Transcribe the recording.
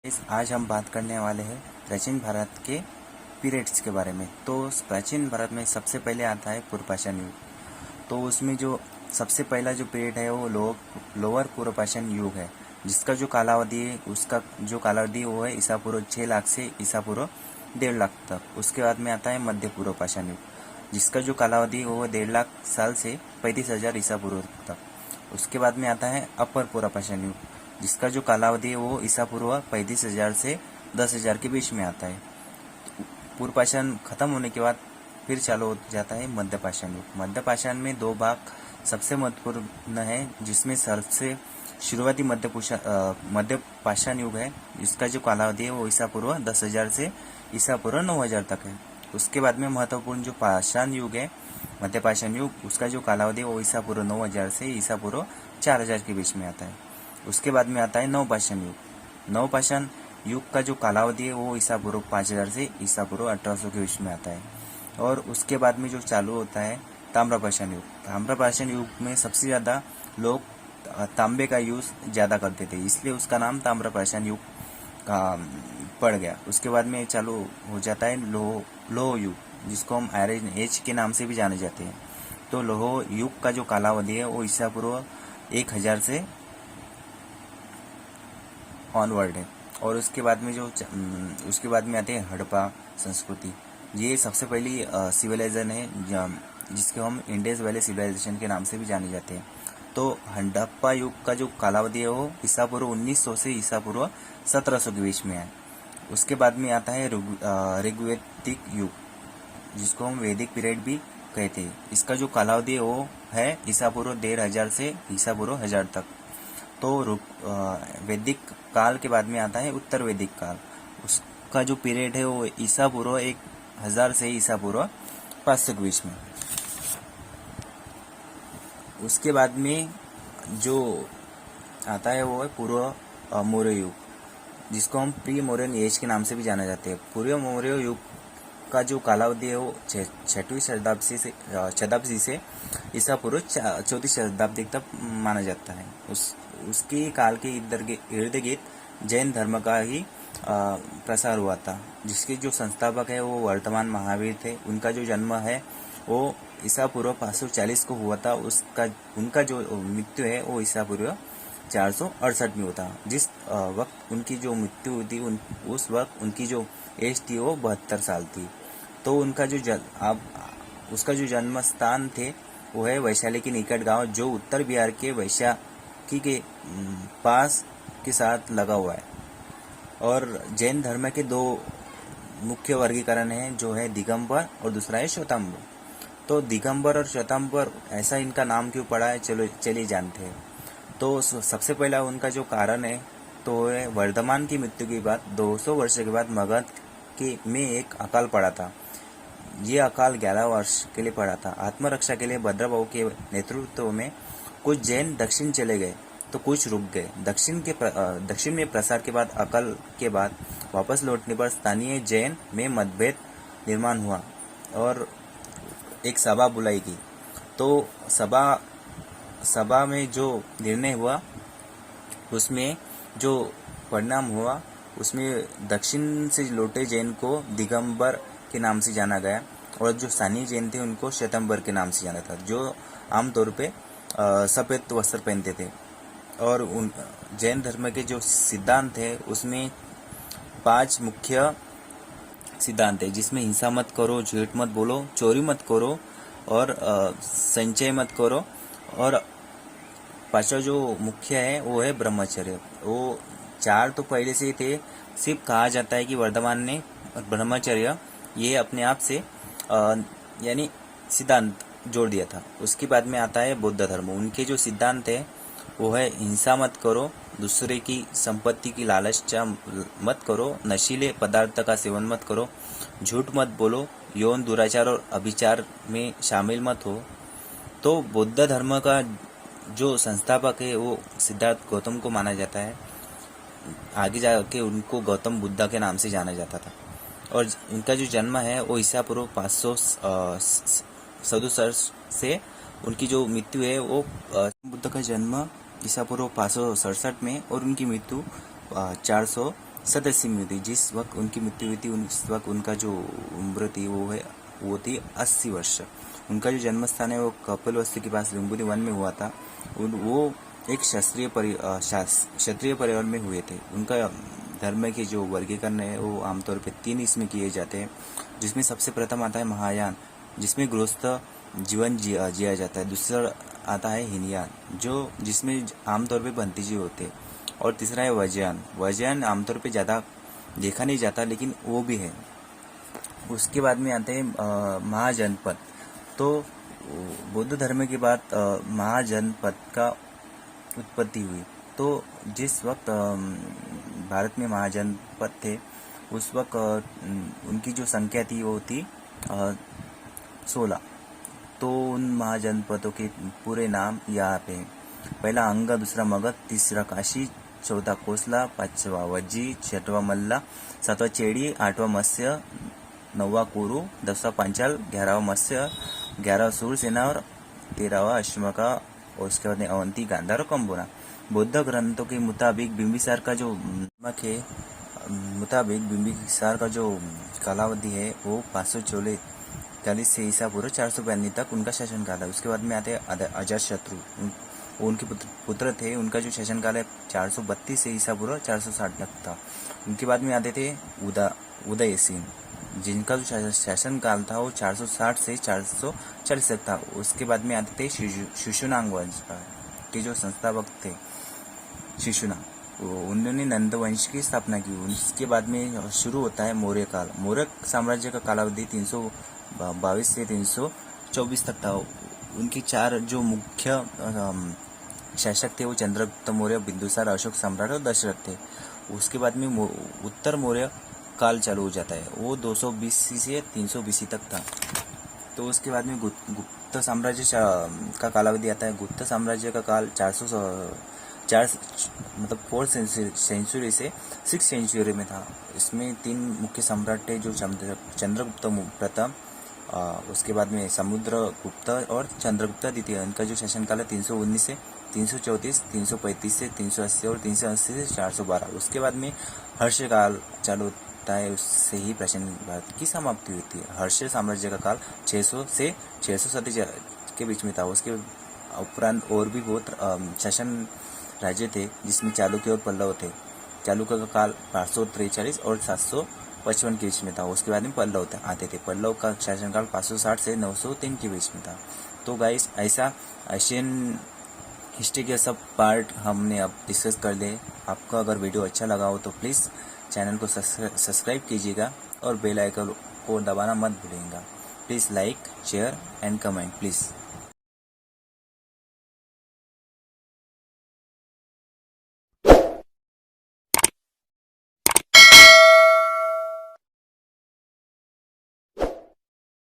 आज हम बात करने वाले हैं प्राचीन भारत के पीरियड्स के बारे में। तो प्राचीन भारत में सबसे पहले आता है पूर्वपाषाण युग। तो उसमें जो सबसे पहला जो पीरियड है वो लोअर पूर्वपाषाण युग है, जिसका जो कालावधि है वो है ईसा पूर्व 6 लाख से ईसा पूर्व 1.5 लाख तक। उसके बाद में आता है मध्य पूर्वपाषाण युग, जिसका जो कालावधि है वो 1.5 लाख साल से 35,000 ईसा पूर्व तक। उसके बाद में आता है अपर पूर्वपाषाण युग, जिसका जो कालावधि है वो ईसा पूर्व 35,000 से 10,000 के बीच में आता है। पूर्वपाषाण खत्म होने के बाद फिर चालू हो जाता है मध्यपाषाण युग। मध्यपाषाण में 2 भाग सबसे महत्वपूर्ण है, जिसमें सबसे शुरुआती मध्यपाषाण युग है, जिसका जो कालावधि है वो ईसा पूर्व 10,000 से ईसा पूर्व 9,000 तक है। उसके बाद में महत्वपूर्ण जो पाषाण युग है मध्यपाषाण युग, उसका जो कालावधि है वो ईसा पूर्व 9,000 से ईसा पूर्व 4,000 के बीच में आता है। उसके बाद में आता है नवपाषाण युग। नवपाषाण युग का जो कालावधि है वो ईसा पूर्व 5,000 से ईसा पूर्व 1800 के बीच में आता है। और उसके बाद में जो चालू होता है ताम्रपाषाण युग। ताम्रपाषाण युग में सबसे ज़्यादा लोग तांबे का यूज़ ज़्यादा करते थे, इसलिए उसका नाम ताम्रपाषाण युग का पड़ गया। उसके बाद में चालू हो जाता है लोह युग, जिसको हम आयरन एज के नाम से भी जाने जाते हैं। तो लोह युग का जो कालावधि है वो ईसा पूर्व 1,000 से ऑनवर्ड है। और उसके बाद में आते हैं हड़प्पा संस्कृति। ये सबसे पहली सिविलाइजेशन है जिसको हम इंडस वैली सिविलाइजेशन के नाम से भी जाने जाते हैं। तो हड़प्पा युग का जो कालावधि है वो ईसा पूर्व 1900 से ईसा पूर्व 1700 के बीच में है। उसके बाद में आता है ऋग्वैदिक युग, जिसको हम वैदिक पीरियड भी कहते हैं। इसका जो कालावधि है वो है ईसा पूर्व 1,500 से ईसा पूर्व 1000 तक। तो वैदिक काल के बाद में आता है उत्तर वैदिक काल। उसका जो पीरियड है वो ईसा पूर्व 1,000 से ईसा पूर्व 500 के बीच में। उसके बाद में जो आता है वो है पूर्व मौर्य युग, जिसको हम प्री मौर्यन एज के नाम से भी जाना जाते हैं। पूर्व मौर्य युग का जो कालावधि है वो 6वीं शताब्दी से ईसा पूर्व 34वीं शताब्दी तक माना जाता है। उसके काल के इर्द गिर्द जैन धर्म का ही प्रसार हुआ था, जिसके जो संस्थापक है वो वर्तमान महावीर थे। उनका जो जन्म है वो ईसा पूर्व 540 को हुआ था। उनका जो मृत्यु है वो ईसा पूर्व 468 में होता। जिस वक्त उनकी जो मृत्यु हुई थी उस वक्त उनकी जो एज थी वो 72 साल थी। तो उसका जो जन्म स्थान थे वो है वैशाली के निकट गांव, जो उत्तर बिहार के वैशाली के पास के साथ लगा हुआ है। और जैन धर्म के 2 मुख्य वर्गीकरण हैं, जो है दिगंबर और दूसरा है श्वेतांबर। तो दिगंबर और श्वेतांबर ऐसा इनका नाम क्यों पड़ा है, चलिए जानते हैं। तो सबसे पहला उनका जो कारण है तो है वर्धमान की मृत्यु के बाद 200 वर्ष के बाद मगध में एक अकाल पड़ा था। ये अकाल 11 वर्ष के लिए पड़ा था। आत्मरक्षा के लिए भद्रबाहु के नेतृत्व में कुछ जैन दक्षिण चले गए तो कुछ रुक गए। दक्षिण में प्रसार के बाद अकाल के बाद वापस लौटने पर स्थानीय जैन में मतभेद निर्माण हुआ और एक सभा बुलाई गई। तो सभा में जो निर्णय हुआ उसमें जो परिणाम हुआ उसमें दक्षिण से लौटे जैन को दिगंबर के नाम से जाना गया, और जो स्थानीय जैन थे उनको श्वेतांबर के नाम से जाना था, जो आमतौर पे सफ़ेद वस्त्र पहनते थे। और उन जैन धर्म के जो सिद्धांत है उसमें 5 मुख्य सिद्धांत है, जिसमें हिंसा मत करो, झूठ मत बोलो, चोरी मत करो और संचय मत करो। और 5वां जो मुख्य है वो है ब्रह्मचर्य। वो 4 तो पहले से ही थे, सिर्फ कहा जाता है कि वर्धमान ने ब्रह्मचर्य ये अपने आप से यानी सिद्धांत जोड़ दिया था। उसके बाद में आता है बौद्ध धर्म। उनके जो सिद्धांत है वो है हिंसा मत करो, दूसरे की संपत्ति की लालचा मत करो, नशीले पदार्थ का सेवन मत करो, झूठ मत बोलो, यौन दुराचार और अभिचार में शामिल मत हो। तो बौद्ध धर्म का जो संस्थापक है वो सिद्धार्थ गौतम को माना जाता है। आगे जाके उनको गौतम बुद्ध के नाम से जाना जाता था। और उनका जो जन्म है वो ईसा पूर्व 567 से उनकी जो मृत्यु है वो बुद्ध का जन्म ईसा पूर्व 567 में और उनकी मृत्यु 87 में हुई थी। जिस वक्त उनकी मृत्यु हुई थी उस वक्त उनका जो उम्र थी वो थी 80 वर्ष। उनका जो जन्म स्थान है वो कपिलवस्तु के पास लुम्बिनी वन में हुआ था। वो एक क्षत्रिय परिवार में हुए थे। उनका धर्म के जो वर्गीकरण है वो आमतौर पे 3 इसमें किए जाते हैं, जिसमें सबसे प्रथम आता है महायान, जिसमें गृहस्थ जीवन जिया जाता है। दूसरा आता है हीनयान, जो जिसमें आमतौर पे भंतीजी होते हैं। और तीसरा है वज्रयान। वज्रयान आमतौर पे ज़्यादा देखा नहीं जाता, लेकिन वो भी है। उसके बाद में आते हैं महाजनपद। तो बौद्ध धर्म के बाद महाजनपद का उत्पत्ति हुई। तो जिस वक्त भारत में महाजनपद थे उस वक्त उनकी जो संख्या थी वो थी 16। तो उन महाजनपदों के पूरे नाम यहाँ पे हैं। पहला अंग, दूसरा मगध, तीसरा काशी, चौथा कोसला, पांचवा वज्जी, छठवा मल्ला, सातवा चेड़ी, आठवा मत्स्य, नौवा कुरु, 10वां पांचाल, 11वां मत्स्य, 11वां सूरसेना और 13वां अश्वका। और उसके बाद अवंती, गांधार और कंबोना। बौद्ध ग्रंथों के मुताबिक बिंबिसार का जो कालावधि है वो 544 से ईसा पूर्व 492 तक उनका शासनकाल है। उसके बाद में आते हैं अजातशत्रु। उनके पुत्र थे। उनका जो शासनकाल है 432 से ईसा पूर्व 460 तक था। उनके बाद में आते थे उदयसिंह, जिनका जो शासनकाल था वो 460 से 440 तक था। उसके बाद में आते थे शिशुनाग वंश के जो संस्थापक थे शिशुना, उन्होंने नंद वंश की स्थापना की। उसके बाद में शुरू होता है मौर्य काल। मौर्य साम्राज्य का कालावधि 322 से 324 तक था। उनकी 4 जो मुख्य शासक थे वो चंद्रगुप्त मौर्य, बिंदुसार, अशोक सम्राट और दशरथ थे। उसके बाद में उत्तर मौर्य काल चालू हो जाता है, वो 220 से 320 तक था। तो उसके बाद में गुप्त साम्राज्य का कालावधि आता है। गुप्त साम्राज्य का काल 4 सेंचुरी से 6 सेंचुरी में था। इसमें 3 मुख्य सम्राट थे, जो चंद्रगुप्त प्रथम, उसके बाद में समुद्रगुप्त और चंद्रगुप्त द्वितीय। इनका जो शासनकाल है 319 से 334, 335 से 380 और 380 से 412। उसके बाद में हर्ष काल चालू होता है, उससे ही प्राचीन भारत की समाप्ति हुई थी। हर्ष साम्राज्य का काल 600 से 637 के बीच में था। उसके उपरांत और भी बहुत शासन राज्य थे, जिसमें चालुक्य और पल्लव थे। चालुक्य का काल 543 और 755 के बीच में था। उसके बाद में पल्लव आते थे। पल्लव का शासनकाल 560 से 903 के बीच में था। तो गाइस, ऐसा एशियन हिस्ट्री के सब पार्ट हमने अब डिस्कस कर लिए। आपको अगर वीडियो अच्छा लगा हो तो प्लीज़ चैनल को सब्सक्राइब कीजिएगा और बेल आइकन को दबाना मत भूलिएगा। Please like, share and comment please.